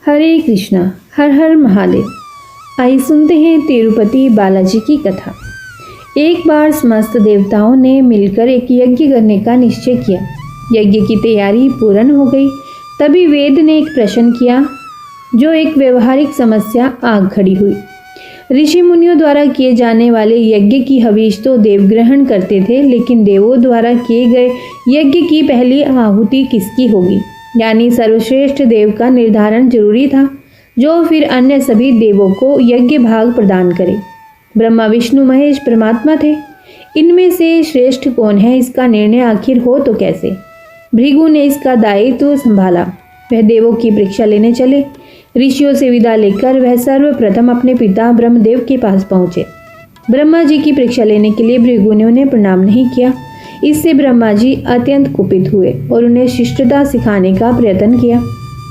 हरे कृष्णा, हर हर महादेव। आइए सुनते हैं तिरुपति बालाजी की कथा। एक बार समस्त देवताओं ने मिलकर एक यज्ञ करने का निश्चय किया। यज्ञ की तैयारी पूर्ण हो गई, तभी वेद ने एक प्रश्न किया जो एक व्यवहारिक समस्या आ खड़ी हुई। ऋषि मुनियों द्वारा किए जाने वाले यज्ञ की हविष तो देव ग्रहण करते थे, लेकिन देवों द्वारा किए गए यज्ञ की पहली आहुति किसकी होगी, यानी सर्वश्रेष्ठ देव का निर्धारण जरूरी था, जो फिर अन्य सभी देवों को यज्ञ भाग प्रदान करे। ब्रह्मा, विष्णु, महेश परमात्मा थे। इनमें से श्रेष्ठ कौन है, इसका निर्णय आखिर हो तो कैसे। भृगु ने इसका दायित्व संभाला। वह देवों की परीक्षा लेने चले। ऋषियों से विदा लेकर वह सर्वप्रथम अपने पिता ब्रह्मदेव के पास पहुंचे। ब्रह्मा जी की परीक्षा लेने के लिए भृगु ने उन्हें प्रणाम नहीं किया। इससे ब्रह्मा जी अत्यंत कुपित हुए और उन्हें शिष्टता सिखाने का प्रयत्न किया।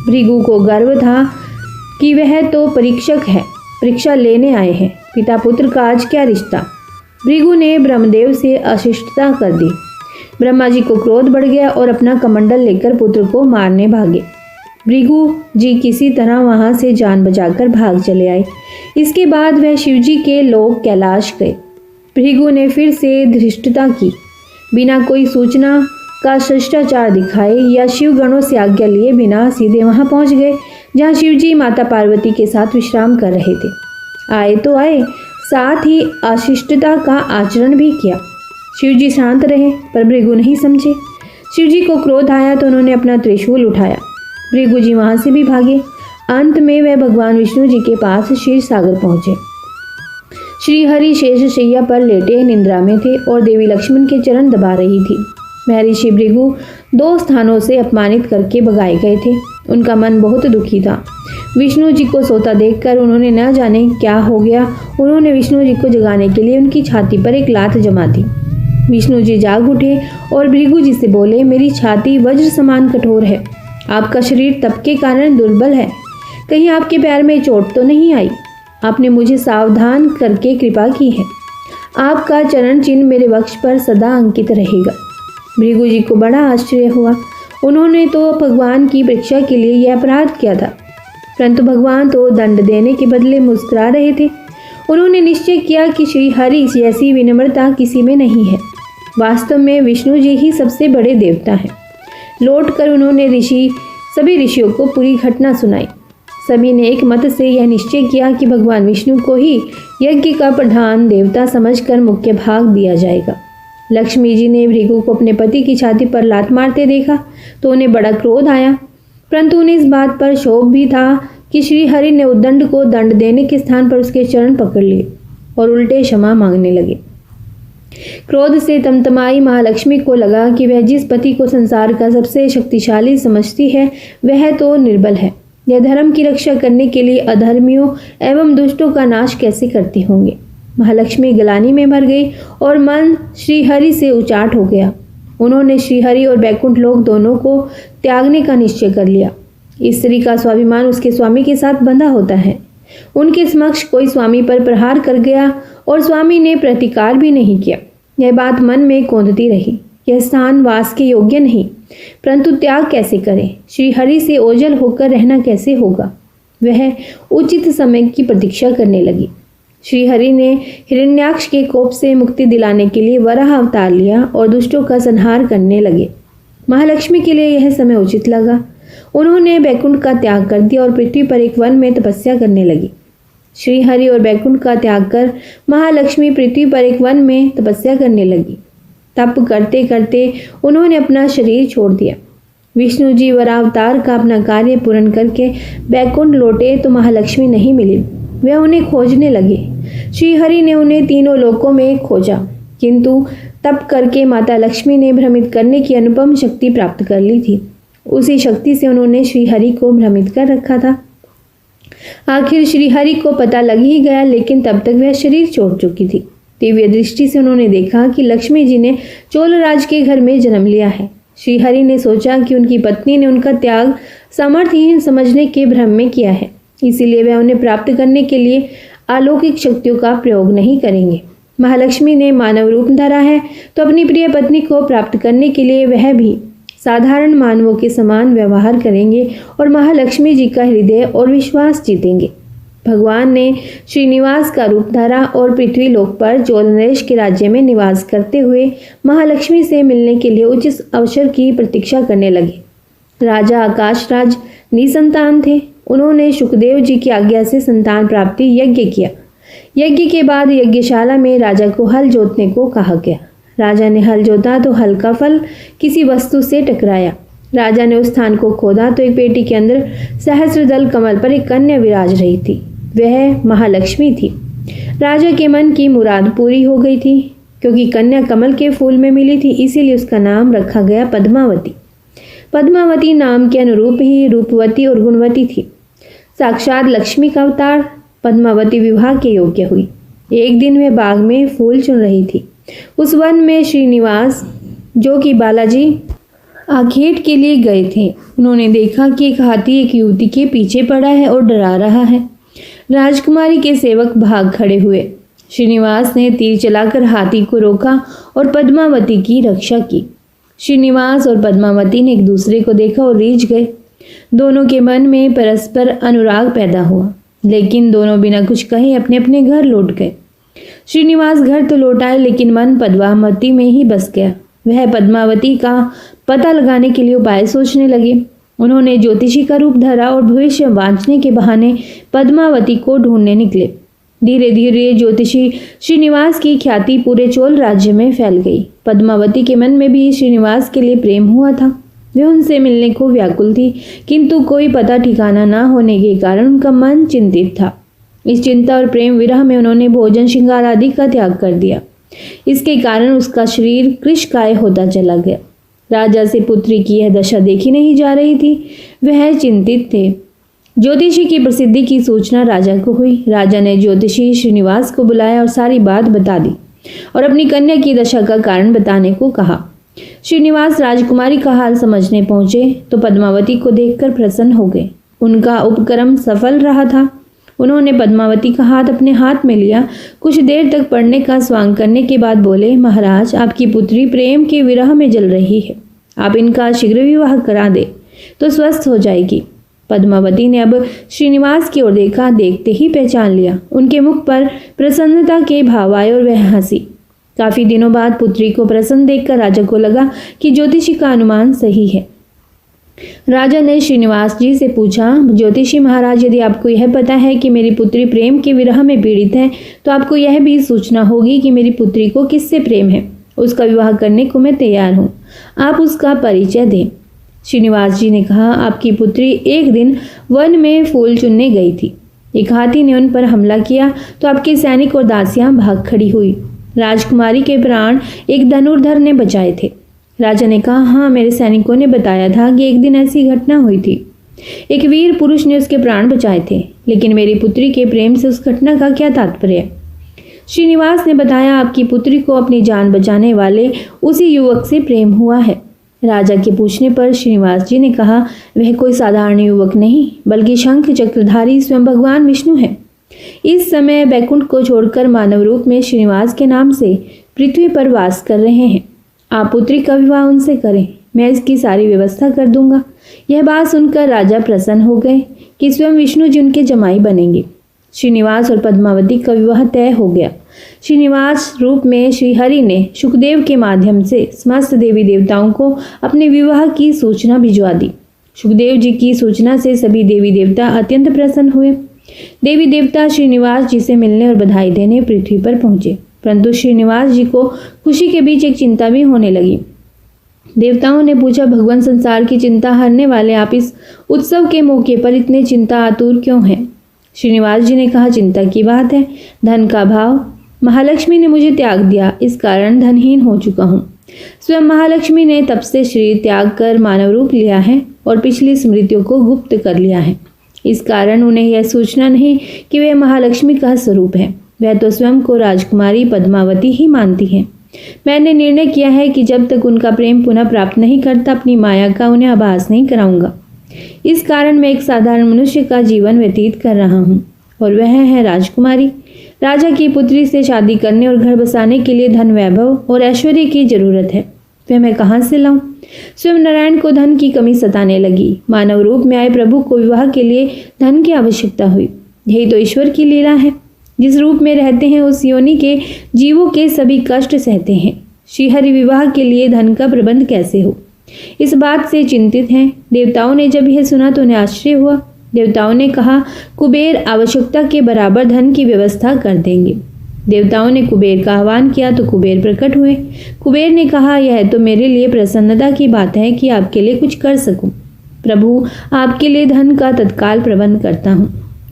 भृगु को गर्व था कि वह तो परीक्षक है, परीक्षा लेने आए हैं, पिता पुत्र का आज क्या रिश्ता। भृगु ने ब्रह्मदेव से अशिष्टता कर दी। ब्रह्मा जी को क्रोध बढ़ गया और अपना कमंडल लेकर पुत्र को मारने भागे। भृगु जी किसी तरह वहां से जान बचाकर भाग चले आए। इसके बाद वह शिवजी के लोक कैलाश गए। भृगु ने फिर से धृष्टता की, बिना कोई सूचना का शिष्टाचार दिखाए या शिव गणों से आज्ञा लिए बिना सीधे वहां पहुंच गए जहां शिवजी माता पार्वती के साथ विश्राम कर रहे थे। आए तो आए, साथ ही अशिष्टता का आचरण भी किया। शिवजी शांत रहे, पर भृगु नहीं समझे। शिवजी को क्रोध आया तो उन्होंने अपना त्रिशूल उठाया। भृगु जी वहां से भी भागे। अंत में वह भगवान विष्णु जी के पास क्षीर सागर पहुंचे। श्री हरि शेष शैया पर लेटे निंद्रा में थे और देवी लक्ष्मण के चरण दबा रही थी। महर्षि भृगु 2 स्थानों से अपमानित करके भगाए गए थे। उनका मन बहुत दुखी था। विष्णु जी को सोता देखकर उन्होंने न जाने क्या हो गया, उन्होंने विष्णु जी को जगाने के लिए उनकी छाती पर एक लात जमा दी। विष्णु जी जाग उठे और भृगु जी से बोले, मेरी छाती वज्र समान कठोर है, आपका शरीर तप के कारण दुर्बल है, कहीं आपके पैर में चोट तो नहीं आई। आपने मुझे सावधान करके कृपा की है, आपका चरण चिन्ह मेरे वक्ष पर सदा अंकित रहेगा। भृगु जी को बड़ा आश्चर्य हुआ। उन्होंने तो भगवान की परीक्षा के लिए यह अपराध किया था, परंतु भगवान तो दंड देने के बदले मुस्कुरा रहे थे। उन्होंने निश्चय किया कि श्री हरि जैसी विनम्रता किसी में नहीं है। वास्तव में विष्णु जी ही सबसे बड़े देवता हैं। लौटकर उन्होंने सभी ऋषियों को पूरी घटना सुनाई। सभी ने एक मत से यह निश्चय किया कि भगवान विष्णु को ही यज्ञ का प्रधान देवता समझकर मुख्य भाग दिया जाएगा। लक्ष्मी जी ने भृगु को अपने पति की छाती पर लात मारते देखा तो उन्हें बड़ा क्रोध आया, परंतु उन्हें इस बात पर शोभ भी था कि श्री हरि ने उद्दंड को दंड देने के स्थान पर उसके चरण पकड़ लिए और उल्टे क्षमा मांगने लगे। क्रोध से तमतमाई महालक्ष्मी को लगा कि वह जिस पति को संसार का सबसे शक्तिशाली समझती है वह तो निर्बल है। यह धर्म की रक्षा करने के लिए अधर्मियों एवं दुष्टों का नाश कैसे करते होंगे। महालक्ष्मी गलानी में भर गई और मन श्रीहरि से उचाट हो गया। उन्होंने श्रीहरि और बैकुंठ लोक दोनों को त्यागने का निश्चय कर लिया। स्त्री का स्वाभिमान उसके स्वामी के साथ बंधा होता है। उनके समक्ष कोई स्वामी पर प्रहार कर गया और स्वामी ने प्रतिकार भी नहीं किया। यह बात मन में कौंधती रही। यह स्थान वास के योग्य नहीं, परंतु त्याग कैसे करें, श्री हरि से ओझल होकर रहना कैसे होगा। वह उचित समय की प्रतीक्षा करने लगी। श्री हरि ने हिरण्याक्ष के कोप से मुक्ति दिलाने के लिए वराह अवतार लिया और दुष्टों का संहार करने लगे। महालक्ष्मी के लिए यह समय उचित लगा। उन्होंने बैकुंठ का त्याग कर दिया और पृथ्वी पर एक वन में तपस्या करने लगी। श्री हरि और बैकुंठ का त्याग कर महालक्ष्मी पृथ्वी पर एक वन में तपस्या करने लगी। तप करते करते उन्होंने अपना शरीर छोड़ दिया। विष्णु जी वरावतार का अपना कार्य पूर्ण करके बैकुंठ लौटे तो महालक्ष्मी नहीं मिली। वे उन्हें खोजने लगे। श्री हरि ने उन्हें तीनों लोकों में खोजा, किंतु तप करके माता लक्ष्मी ने भ्रमित करने की अनुपम शक्ति प्राप्त कर ली थी। उसी शक्ति से उन्होंने श्री हरि को भ्रमित कर रखा था। आखिर श्री हरि को पता लग ही गया, लेकिन तब तक वह शरीर छोड़ चुकी थी। दिव्य दृष्टि से उन्होंने देखा कि लक्ष्मी जी ने चोलराज के घर में जन्म लिया है। श्री हरि ने सोचा कि उनकी पत्नी ने उनका त्याग सामर्थ्यहीन समझने के भ्रम में किया है, इसीलिए वह उन्हें प्राप्त करने के लिए अलौकिक शक्तियों का प्रयोग नहीं करेंगे। महालक्ष्मी ने मानव रूप धरा है तो अपनी प्रिय पत्नी को प्राप्त करने के लिए वह भी साधारण मानवों के समान व्यवहार करेंगे और महालक्ष्मी जी का हृदय और विश्वास जीतेंगे। भगवान ने श्रीनिवास का रूप धरा और पृथ्वी लोक पर जोलनरेश के राज्य में निवास करते हुए महालक्ष्मी से मिलने के लिए उचित अवसर की प्रतीक्षा करने लगे। राजा आकाशराज निसंतान थे। उन्होंने शुकदेव जी की आज्ञा से संतान प्राप्ति यज्ञ किया। यज्ञ के बाद यज्ञशाला में राजा को हल जोतने को कहा गया। राजा ने हल जोता तो हल का फल किसी वस्तु से टकराया। राजा ने उस स्थान को खोदा तो एक पेटी के अंदर सहस्त्रदल कमल पर एक कन्या विराज रही थी। वह महालक्ष्मी थी। राजा के मन की मुराद पूरी हो गई थी। क्योंकि कन्या कमल के फूल में मिली थी, इसीलिए उसका नाम रखा गया पद्मावती। पद्मावती नाम के अनुरूप ही रूपवती और गुणवती थी। साक्षात लक्ष्मी का अवतार। पद्मावती विवाह के योग्य हुई। एक दिन वह बाग में फूल चुन रही थी। उस वन में श्रीनिवास, जो कि बालाजी आखेट के लिए गए थे, उन्होंने देखा कि एक हाथी एक युवती के पीछे पड़ा है और डरा रहा है। राजकुमारी के सेवक भाग खड़े हुए। श्रीनिवास ने तीर चलाकर हाथी को रोका और पद्मावती की रक्षा की। श्रीनिवास और पद्मावती ने एक दूसरे को देखा और रीझ गए। दोनों के मन में परस्पर अनुराग पैदा हुआ, लेकिन दोनों बिना कुछ कहे अपने अपने घर लौट गए। श्रीनिवास घर तो लौट आए, लेकिन मन पद्मावती में ही बस गया। वह पद्मावती का पता लगाने के लिए उपाय सोचने लगे। उन्होंने ज्योतिषी का रूप धरा और भविष्य वांचने के बहाने पद्मावती को ढूंढने निकले। धीरे धीरे ज्योतिषी श्रीनिवास की ख्याति पूरे चोल राज्य में फैल गई। पद्मावती के मन में भी श्रीनिवास के लिए प्रेम हुआ था। वह उनसे मिलने को व्याकुल थी, किंतु कोई पता ठिकाना न होने के कारण उनका मन चिंतित था। इस चिंता और प्रेम विरह में उन्होंने भोजन श्रृंगार आदि का त्याग कर दिया। इसके कारण उसका शरीर कृशकाय होता चला गया। राजा से पुत्री की यह दशा देखी नहीं जा रही थी। वह चिंतित थे। ज्योतिषी की प्रसिद्धि की सूचना राजा को हुई। राजा ने ज्योतिषी श्रीनिवास को बुलाया और सारी बात बता दी और अपनी कन्या की दशा का कारण बताने को कहा। श्रीनिवास राजकुमारी का हाल समझने पहुंचे तो पद्मावती को देखकर प्रसन्न हो गए। उनका उपक्रम सफल रहा था। उन्होंने पद्मावती का हाथ अपने हाथ में लिया। कुछ देर तक पढ़ने का स्वांग करने के बाद बोले, महाराज, आपकी पुत्री प्रेम के विरह में जल रही है। आप इनका शीघ्र विवाह करा दे तो स्वस्थ हो जाएगी। पद्मावती ने अब श्रीनिवास की ओर देखा। देखते ही पहचान लिया। उनके मुख पर प्रसन्नता के भाव आए और वह हंसी। काफी दिनों बाद पुत्री को प्रसन्न देखकर राजा को लगा कि ज्योतिषी का अनुमान सही है। राजा ने श्रीनिवास जी से पूछा, ज्योतिषी महाराज, यदि आपको यह पता है कि मेरी पुत्री प्रेम के विरह में पीड़ित है, तो आपको यह भी सूचना होगी कि मेरी पुत्री को किससे प्रेम है। उसका विवाह करने को मैं तैयार हूँ। आप उसका परिचय दें। श्रीनिवास जी ने कहा, आपकी पुत्री एक दिन वन में फूल चुनने गई थी। एक हाथी ने उन पर हमला किया तो आपके सैनिक और दासियां भाग खड़ी हुई। राजकुमारी के प्राण एक धनुर्धर ने बचाए थे। राजा ने कहा, हाँ, मेरे सैनिकों ने बताया था कि एक दिन ऐसी घटना हुई थी। एक वीर पुरुष ने उसके प्राण बचाए थे, लेकिन मेरी पुत्री के प्रेम से उस घटना का क्या तात्पर्य? श्रीनिवास ने बताया, आपकी पुत्री को अपनी जान बचाने वाले उसी युवक से प्रेम हुआ है। राजा के पूछने पर श्रीनिवास जी ने कहा, वह कोई साधारण युवक नहीं, बल्कि शंख चक्रधारी स्वयं भगवान विष्णु है। इस समय बैकुंठ को छोड़कर मानव रूप में श्रीनिवास के नाम से पृथ्वी पर वास कर रहे हैं। आप पुत्री का विवाह उनसे करें, मैं इसकी सारी व्यवस्था कर दूंगा। यह बात सुनकर राजा प्रसन्न हो गए कि स्वयं विष्णु जी उनके जमाई बनेंगे। श्रीनिवास और पद्मावती का विवाह तय हो गया। श्रीनिवास रूप में श्रीहरि ने शुकदेव के माध्यम से समस्त देवी देवताओं को अपने विवाह की सूचना भिजवा दी। शुकदेव जी की सूचना से सभी देवी देवता अत्यंत प्रसन्न हुए। देवी देवता श्रीनिवास जी से मिलने और बधाई देने पृथ्वी पर पहुंचे, परंतु श्रीनिवास जी को खुशी के बीच एक चिंता भी होने लगी। देवताओं ने पूछा, भगवान, संसार की चिंता हरने वाले आप इस उत्सव के मौके पर इतने चिंता आतुर क्यों हैं? श्रीनिवास जी ने कहा, चिंता की बात है, धन का भाव। महालक्ष्मी ने मुझे त्याग दिया, इस कारण धनहीन हो चुका हूँ। स्वयं महालक्ष्मी ने तब से शरीर त्याग कर मानव रूप लिया है और पिछली स्मृतियों को गुप्त कर लिया है। इस कारण उन्हें यह सूचना नहीं कि वे महालक्ष्मी का स्वरूप है। वह तो स्वयं को राजकुमारी पद्मावती ही मानती है। मैंने निर्णय किया है कि जब तक उनका प्रेम पुनः प्राप्त नहीं करता, अपनी माया का उन्हें आभास नहीं कराऊंगा। इस कारण मैं एक साधारण मनुष्य का जीवन व्यतीत कर रहा हूँ, और वह है राजकुमारी। राजा की पुत्री से शादी करने और घर बसाने के लिए धन, वैभव और ऐश्वर्य की जरूरत है। वह मैं कहाँ से लाऊं? स्वयं नारायण को धन की कमी सताने लगी। मानव रूप में आए प्रभु को विवाह के लिए धन की आवश्यकता हुई। यही तो ईश्वर की लीला है। जिस रूप में रहते हैं उस योनि के जीवों के सभी कष्ट सहते हैं। श्रीहरि विवाह के लिए धन का प्रबंध कैसे हो, इस बात से चिंतित हैं। देवताओं ने जब यह सुना तो उन्हें आश्चर्य हुआ। देवताओं ने कहा, कुबेर आवश्यकता के बराबर धन की व्यवस्था कर देंगे। देवताओं ने कुबेर का आह्वान किया तो कुबेर प्रकट हुए। कुबेर ने कहा, यह तो मेरे लिए प्रसन्नता की बात है कि आपके लिए कुछ कर सकूं। प्रभु, आपके लिए धन का तत्काल प्रबंध करता हूं।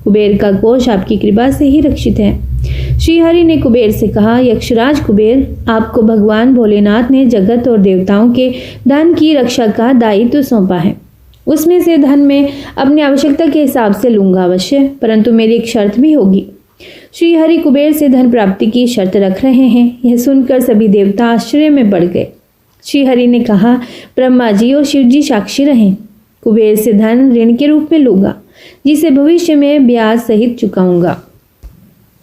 कुबेर का कोष आपकी कृपा से ही रक्षित है। श्रीहरि ने कुबेर से कहा, यक्षराज कुबेर, आपको भगवान भोलेनाथ ने जगत और देवताओं के धन की रक्षा का दायित्व सौंपा है। उसमें से धन में अपनी आवश्यकता के हिसाब से लूंगा अवश्य, परंतु मेरी एक शर्त भी होगी। श्रीहरि कुबेर से धन प्राप्ति की शर्त रख रहे हैं। यह सुनकर सभी देवता आश्चर्य में पड़ गए। श्रीहरि ने कहा, ब्रह्मा जी और शिव जी साक्षी रहें। कुबेर से धन ऋण के रूप में लूंगा, जिसे भविष्य में ब्याज सहित चुकाऊंगा।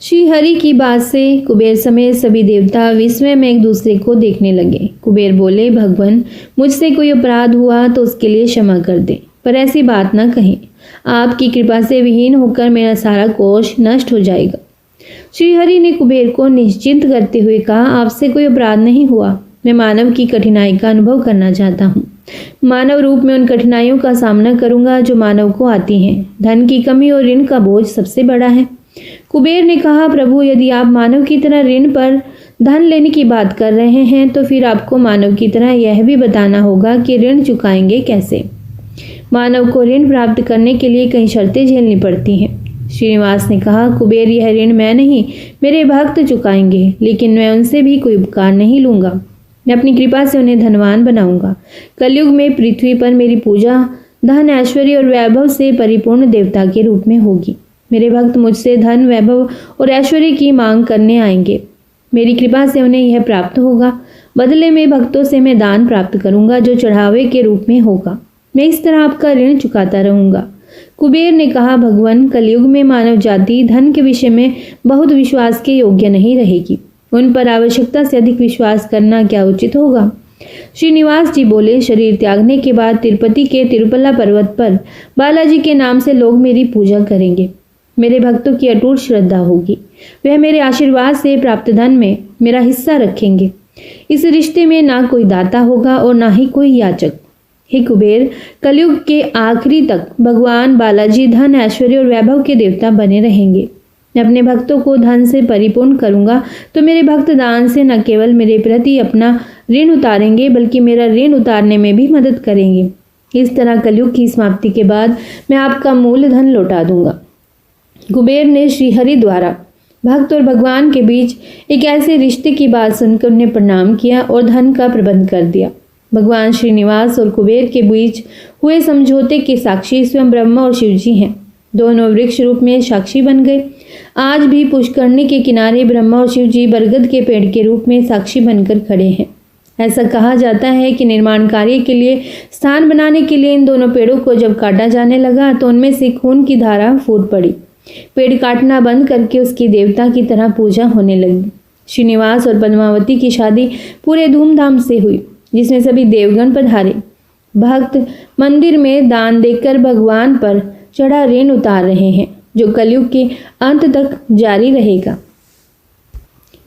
श्रीहरि की बात से कुबेर समेत सभी देवता विस्मय में एक दूसरे को देखने लगे। कुबेर बोले, भगवान, मुझसे कोई अपराध हुआ तो उसके लिए क्षमा कर दे, पर ऐसी बात न कहें। आपकी कृपा से विहीन होकर मेरा सारा कोष नष्ट हो जाएगा। श्रीहरि ने कुबेर को निश्चिंत करते हुए कहा, आपसे कोई अपराध नहीं हुआ। मैं मानव की कठिनाई का अनुभव करना चाहता हूँ। मानव रूप में उन कठिनाइयों का सामना करूंगा जो मानव को आती हैं। धन की कमी और ऋण का बोझ सबसे बड़ा है। कुबेर ने कहा, प्रभु, यदि आप मानव की तरह ऋण पर धन लेने की बात कर रहे हैं तो फिर आपको मानव की तरह यह भी बताना होगा कि ऋण चुकाएंगे कैसे। मानव को ऋण प्राप्त करने के लिए कई शर्तें झेलनी पड़ती हैं। श्रीनिवास ने कहा, कुबेर, यह ऋण मैं नहीं, मेरे भक्त चुकाएंगे, लेकिन मैं उनसे भी कोई उपकार नहीं लूंगा। मैं अपनी कृपा से उन्हें धनवान बनाऊंगा। कलयुग में पृथ्वी पर मेरी पूजा धन, ऐश्वर्य और वैभव से परिपूर्ण देवता के रूप में होगी। मेरे भक्त मुझसे धन, वैभव और ऐश्वर्य की मांग करने आएंगे। मेरी कृपा से उन्हें यह प्राप्त होगा। बदले में भक्तों से मैं दान प्राप्त करूंगा जो चढ़ावे के रूप में होगा। मैं इस तरह आपका ऋण चुकाता रहूंगा। कुबेर ने कहा, भगवान, कलयुग में मानव जाति धन के विषय में बहुत विश्वास के योग्य नहीं रहेगी। उन पर आवश्यकता से अधिक विश्वास करना क्या उचित होगा? श्रीनिवास जी बोले, शरीर त्यागने के बाद तिरुपति के तिरुपल्ला पर्वत पर बालाजी के नाम से लोग मेरी पूजा करेंगे। मेरे भक्तों की अटूट श्रद्धा होगी। वह मेरे आशीर्वाद से प्राप्त धन में मेरा हिस्सा रखेंगे। इस रिश्ते में ना कोई दाता होगा और ना ही कोई याचक। हे कुबेर, कलयुग के आखिरी तक भगवान बालाजी धन, ऐश्वर्य और वैभव के देवता बने रहेंगे। मैं अपने भक्तों को धन से परिपूर्ण करूंगा तो मेरे भक्त दान से न केवल मेरे प्रति अपना ऋण उतारेंगे बल्कि मेरा ऋण उतारने में भी मदद करेंगे। इस तरह कलयुग की समाप्ति के बाद मैं आपका मूल धन लौटा दूंगा। कुबेर ने श्रीहरि द्वारा भक्त और भगवान के बीच एक ऐसे रिश्ते की बात सुनकर उन्हें प्रणाम किया और धन का प्रबंध कर दिया। भगवान श्रीनिवास और कुबेर के बीच हुए समझौते के साक्षी स्वयं ब्रह्मा और शिव जी हैं। दोनों वृक्ष रूप में साक्षी बन गए। आज भी पुष्करणी के किनारे ब्रह्मा और शिव जी बरगद के पेड़ के रूप में साक्षी बनकर खड़े हैं। ऐसा कहा जाता है कि निर्माण कार्य के लिए स्थान बनाने के लिए इन दोनों पेड़ों को जब काटा जाने लगा तो उनमें से खून की धारा फूट पड़ी। पेड़ काटना बंद करके उसकी देवता की तरह पूजा होने लगी। श्रीनिवास और पद्मावती की शादी पूरे धूमधाम से हुई, जिसमें सभी देवगण पधारे। भक्त मंदिर में दान देकर भगवान पर चढ़ा ऋण उतार रहे हैं, जो कलयुग के अंत तक जारी रहेगा।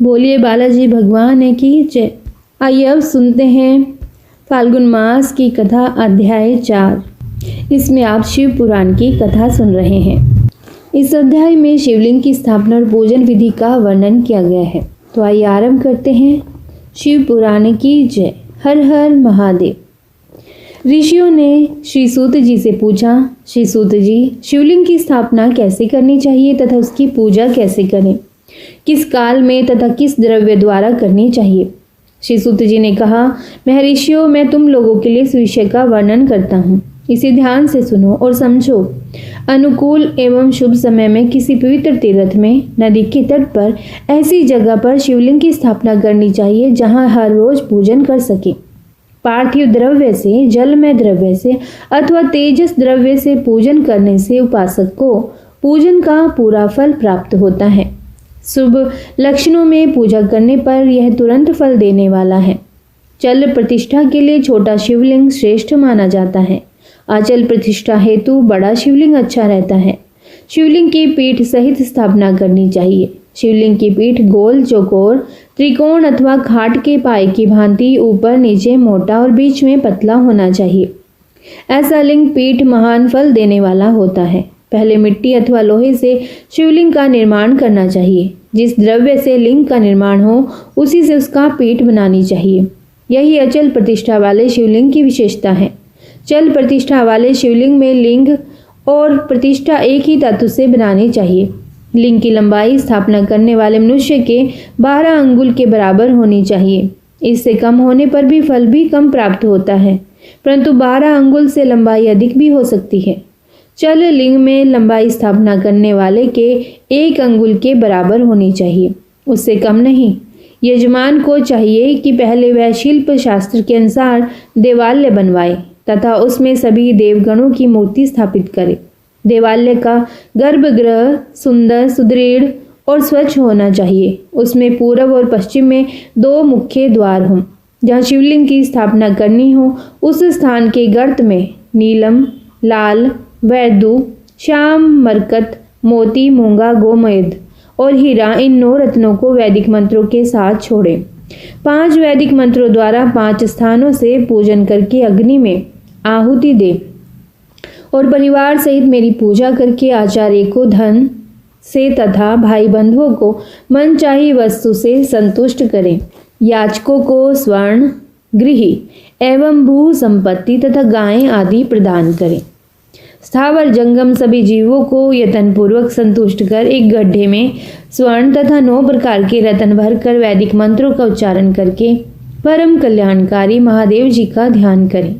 बोलिए बालाजी भगवान की जय। आइए अब सुनते हैं फाल्गुन मास की कथा, अध्याय 4। इसमें आप शिव पुराण की कथा सुन रहे हैं। इस अध्याय में शिवलिंग की स्थापना और पूजन विधि का वर्णन किया गया है। तो आइए आरंभ करते हैं। शिव पुराण की जय। हर हर महादेव। ऋषियों ने श्री सूत जी से पूछा, श्री सूत जी, शिवलिंग की स्थापना कैसे करनी चाहिए तथा उसकी पूजा कैसे करें? किस काल में तथा किस द्रव्य द्वारा करनी चाहिए? श्री सूत जी ने कहा, महर्षियों, मैं तुम लोगों के लिए इस विषय का वर्णन करता हूँ। इसे ध्यान से सुनो और समझो। अनुकूल एवं शुभ समय में किसी पवित्र तीर्थ में, नदी के तट पर, ऐसी जगह पर शिवलिंग की स्थापना करनी चाहिए जहां हर रोज पूजन कर सके। पार्थिव द्रव्य से, जलमय द्रव्य से अथवा तेजस द्रव्य से पूजन करने से उपासक को पूजन का पूरा फल प्राप्त होता है। शुभ लक्षणों में पूजा करने पर यह तुरंत फल देने वाला है। चल प्रतिष्ठा के लिए छोटा शिवलिंग श्रेष्ठ माना जाता है। अचल प्रतिष्ठा हेतु बड़ा शिवलिंग अच्छा रहता है। शिवलिंग की पीठ सहित स्थापना करनी चाहिए। शिवलिंग की पीठ गोल, चौकोर, त्रिकोण अथवा खाट के पाए की भांति ऊपर नीचे मोटा और बीच में पतला होना चाहिए। ऐसा लिंग पीठ महान फल देने वाला होता है। पहले मिट्टी अथवा लोहे से शिवलिंग का निर्माण करना चाहिए। जिस द्रव्य से लिंग का निर्माण हो उसी से उसका पीठ बनानी चाहिए। यही अचल प्रतिष्ठा वाले शिवलिंग की विशेषता है। चल प्रतिष्ठा वाले शिवलिंग में लिंग और प्रतिष्ठा एक ही तत्व से बनानी चाहिए। लिंग की लंबाई स्थापना करने वाले मनुष्य के 12 अंगुल के बराबर होनी चाहिए। इससे कम होने पर भी फल भी कम प्राप्त होता है, परंतु 12 अंगुल से लंबाई अधिक भी हो सकती है। चल लिंग में लंबाई स्थापना करने वाले के 1 अंगुल के बराबर होनी चाहिए, उससे कम नहीं। यजमान को चाहिए कि पहले वह शिल्प शास्त्र के अनुसार देवालय बनवाए तथा उसमें सभी देवगणों की मूर्ति स्थापित करे। देवालय का गर्भगृह सुंदर, सुदृढ़ और स्वच्छ होना चाहिए। उसमें पूर्व और पश्चिम में 2 मुख्य द्वार हों। जहाँ शिवलिंग की स्थापना करनी हो उस स्थान के गर्त में नीलम, लाल, वैदू, श्याम, मरकत, मोती, मूंगा, गोमयद और हीरा इन 9 रत्नों को वैदिक मंत्रों के साथ छोड़ें। 5 वैदिक मंत्रों द्वारा 5 स्थानों से पूजन करके अग्नि में आहुति दे और परिवार सहित मेरी पूजा करके आचार्य को धन से तथा भाई बंधुओं को मनचाही वस्तु से संतुष्ट करें। याचकों को स्वर्ण, गृह एवं भू संपत्ति तथा गायें आदि प्रदान करें। स्थावर जंगम सभी जीवों को यत्नपूर्वक संतुष्ट कर एक गड्ढे में स्वर्ण तथा 9 प्रकार के रत्न भरकर वैदिक मंत्रों का उच्चारण करके परम कल्याणकारी महादेव जी का ध्यान करें।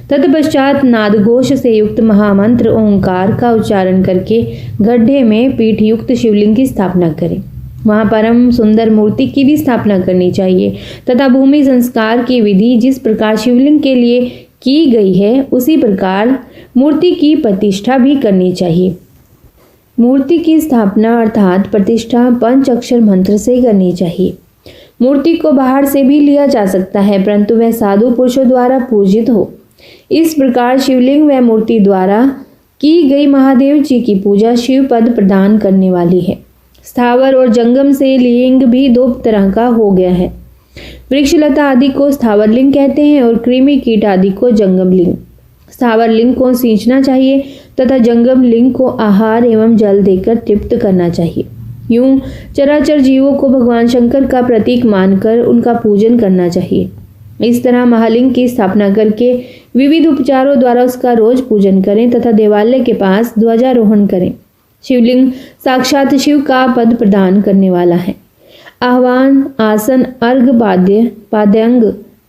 तत्पश्चात नादघोष से युक्त महामंत्र ओंकार का उच्चारण करके गड्ढे में पीठ युक्त शिवलिंग की स्थापना करें। वहाँ परम सुंदर मूर्ति की भी स्थापना करनी चाहिए तथा भूमि संस्कार की विधि जिस प्रकार शिवलिंग के लिए की गई है उसी प्रकार मूर्ति की प्रतिष्ठा भी करनी चाहिए। मूर्ति की स्थापना अर्थात प्रतिष्ठा पंचाक्षर मंत्र से करनी चाहिए। मूर्ति को बाहर से भी लिया जा सकता है, परंतु वह साधु पुरुषों द्वारा पूजित हो। इस प्रकार शिवलिंग व मूर्ति द्वारा की गई महादेव जी की पूजा शिव पद प्रदान करने वाली है। स्थावर और जंगम से लिंग भी 2 तरह का हो गया है। वृक्षलता आदि को स्थावर लिंग कहते हैं और कृमि कीट आदि को जंगम लिंग। स्थावर लिंग को सींचना चाहिए तथा जंगम लिंग को आहार एवं जल देकर तृप्त करना चाहिए। यूं चराचर जीवों को भगवान शंकर का प्रतीक मानकर उनका पूजन करना चाहिए। इस तरह महालिंग की स्थापना करके विविध उपचारों द्वारा उसका रोज पूजन करें तथा देवालय के पास ध्वजारोहण करें। शिवलिंग साक्षात शिव का पद प्रदान करने वाला है। आह्वान, आसन, अर्घ, पाद्यांग,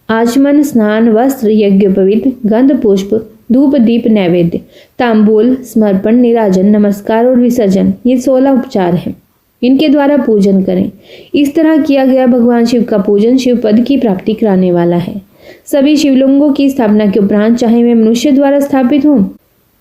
आचमन, स्नान, वस्त्र, यज्ञोपवीत, गंध, पुष्प, धूप, दीप, नैवेद्य, तांबूल, समर्पण, निराजन, नमस्कार और विसर्जन, ये 16 उपचार हैं। इनके द्वारा पूजन करें। इस तरह किया गया भगवान शिव का पूजन शिव पद की प्राप्ति कराने वाला है। सभी शिवलिंगों की स्थापना के उपरांत चाहे वे मनुष्य द्वारा स्थापित हों,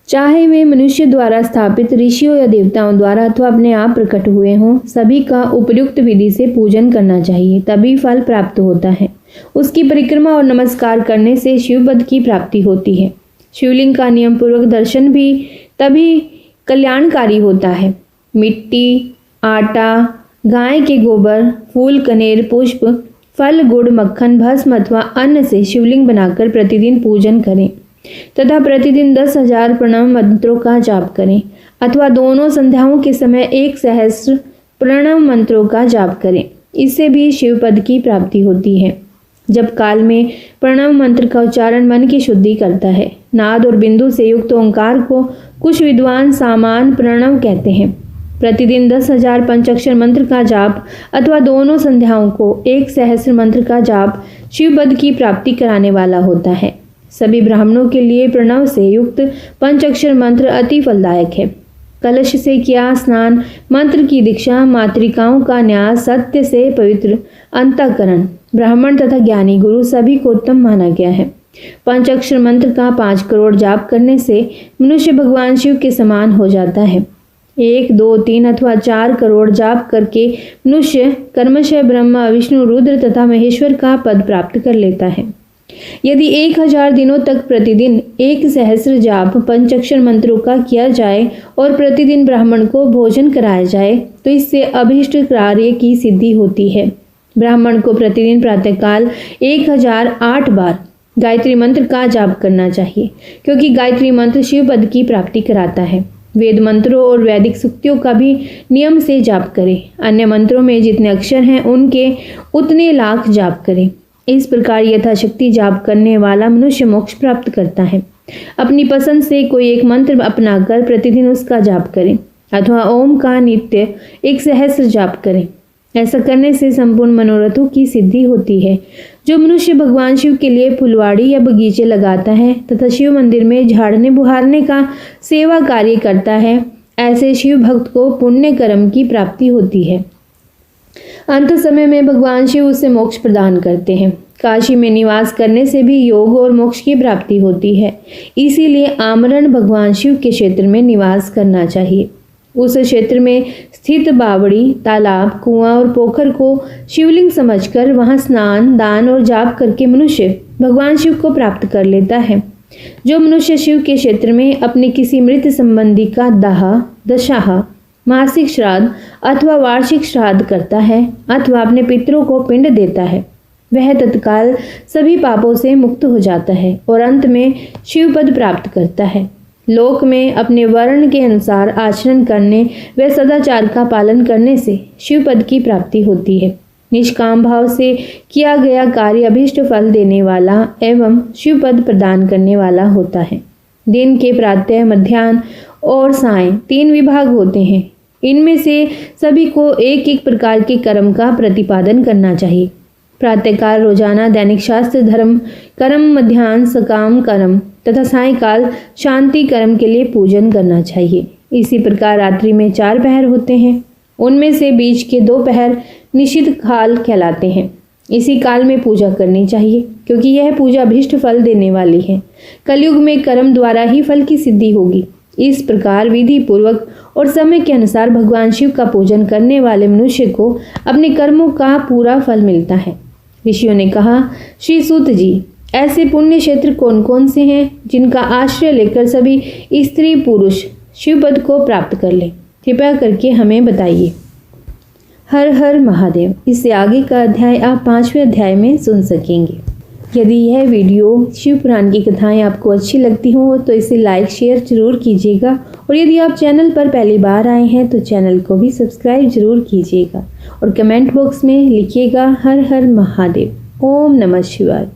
चाहे वे मनुष्य द्वारा स्थापित ऋषियों या देवताओं द्वारा अथवा अपने आप प्रकट हुए हों, सभी का उपयुक्त विधि से पूजन करना चाहिए, तभी फल प्राप्त होता है। उसकी परिक्रमा और नमस्कार करने से शिव पद की प्राप्ति होती है। शिवलिंग का नियम पूर्वक दर्शन भी तभी कल्याणकारी होता है। मिट्टी, आटा, गाय के गोबर, फूल, कनेर, पुष्प, फल, गुड़, मक्खन, भस्म अथवा अन्न से शिवलिंग बनाकर प्रतिदिन पूजन करें तथा प्रतिदिन 10,000 प्रणव मंत्रों का जाप करें अथवा दोनों संध्याओं के समय 1 सहस्त्र प्रणव मंत्रों का जाप करें। इससे भी शिव पद की प्राप्ति होती है। जब काल में प्रणव मंत्र का उच्चारण मन की शुद्धि करता है। नाद और बिंदु से युक्त ओंकार को कुछ विद्वान सामान प्रणव कहते हैं। प्रतिदिन 10,000 पंचाक्षर मंत्र का जाप अथवा दोनों संध्याओं को 1 सहस्त्र मंत्र का जाप शिव पद की प्राप्ति कराने वाला होता है। सभी ब्राह्मणों के लिए प्रणव से युक्त पंचाक्षर मंत्र अति फलदायक है। कलश से किया स्नान, मंत्र की दीक्षा, मातृकाओं का न्यास, सत्य से पवित्र अंतःकरण, ब्राह्मण तथा ज्ञानी गुरु सभी को उत्तम माना गया है। पंचाक्षर मंत्र का 5 करोड़ जाप करने से मनुष्य भगवान शिव के समान हो जाता है। 1, 2, 3 अथवा 4 करोड़ जाप करके मनुष्य कर्मशः ब्रह्मा, विष्णु, रुद्र तथा महेश्वर का पद प्राप्त कर लेता है। यदि 1000 दिनों तक प्रतिदिन 1 सहस्र जाप पंचाक्षर मंत्रों का किया जाए और प्रतिदिन ब्राह्मण को भोजन कराया जाए तो इससे अभीष्ट कार्य की सिद्धि होती है। ब्राह्मण को प्रतिदिन प्रातःकाल 1008 बार गायत्री मंत्र का जाप करना चाहिए, क्योंकि गायत्री मंत्र शिव पद की प्राप्ति कराता है। वेद मंत्रों और वैदिक सूक्तियों का भी नियम से जाप करें। अन्य मंत्रों में जितने अक्षर हैं उनके उतने लाख जाप करें। इस प्रकार यथाशक्ति जाप करने वाला मनुष्य मोक्ष प्राप्त करता है। अपनी पसंद से कोई एक मंत्र अपनाकर प्रतिदिन उसका जाप करें अथवा ओम का नित्य 1 सहस्र जाप करें। ऐसा करने से संपूर्ण मनोरथों की सिद्धि होती है। जो मनुष्य भगवान शिव के लिए फुलवाड़ी या बगीचे लगाता है तथा शिव मंदिर में झाड़ने बुहारने का सेवा कार्य करता है, ऐसे शिव भक्त को पुण्य कर्म की प्राप्ति होती है। अंत समय में भगवान शिव उसे मोक्ष प्रदान करते हैं। काशी में निवास करने से भी योग और मोक्ष की प्राप्ति होती है। इसीलिए आमरण भगवान शिव के क्षेत्र में निवास करना चाहिए। उस क्षेत्र में स्थित बावड़ी, तालाब, कुआं और पोखर को शिवलिंग समझकर वहां स्नान, दान और जाप करके मनुष्य भगवान शिव को प्राप्त कर लेता है। जो मनुष्य शिव के क्षेत्र में अपने किसी मृत संबंधी का दाह, दशाह, मासिक श्राद्ध अथवा वार्षिक श्राद्ध करता है अथवा अपने पितरों को पिंड देता है, वह तत्काल सभी पापों से मुक्त हो जाता है और अंत में शिव पद प्राप्त करता है। लोक में अपने वर्ण के अनुसार आचरण करने व सदाचार का पालन करने से शिव पद की प्राप्ति होती है। निष्काम भाव से किया गया कार्य अभीष्ट फल देने वाला एवं शिव पद प्रदान करने वाला होता है। दिन के प्रातः, मध्याह्न और सायं 3 विभाग होते हैं। इनमें से सभी को एक एक प्रकार के कर्म का प्रतिपादन करना चाहिए। प्रातःकाल रोजाना दैनिक शास्त्र धर्म कर्म, मध्याह्न सकाम कर्म तथा सायंकाल शांति कर्म के लिए पूजन करना चाहिए। इसी प्रकार रात्रि में 4 पहर होते हैं। उनमें से बीच के 2 पहर निषिद्ध काल कहलाते हैं। इसी काल में पूजा करनी चाहिए, क्योंकि यह पूजा अभीष्ट फल देने वाली है। कलयुग में कर्म द्वारा ही फल की सिद्धि होगी। इस प्रकार विधि पूर्वक और समय के अनुसार भगवान शिव का पूजन करने वाले मनुष्य को अपने कर्मों का पूरा फल मिलता है। ऋषियों ने कहा, श्री सूत जी, ऐसे पुण्य क्षेत्र कौन कौन से हैं जिनका आश्रय लेकर सभी स्त्री पुरुष शिव पद को प्राप्त कर लें? कृपया करके हमें बताइए। हर हर महादेव। इससे आगे का अध्याय आप 5वें अध्याय में सुन सकेंगे। यदि यह वीडियो शिव पुराण की कथाएं आपको अच्छी लगती हों तो इसे लाइक शेयर जरूर कीजिएगा, और यदि आप चैनल पर पहली बार आए हैं तो चैनल को भी सब्सक्राइब जरूर कीजिएगा और कमेंट बॉक्स में लिखिएगा हर हर महादेव। ओम नमः शिवाय।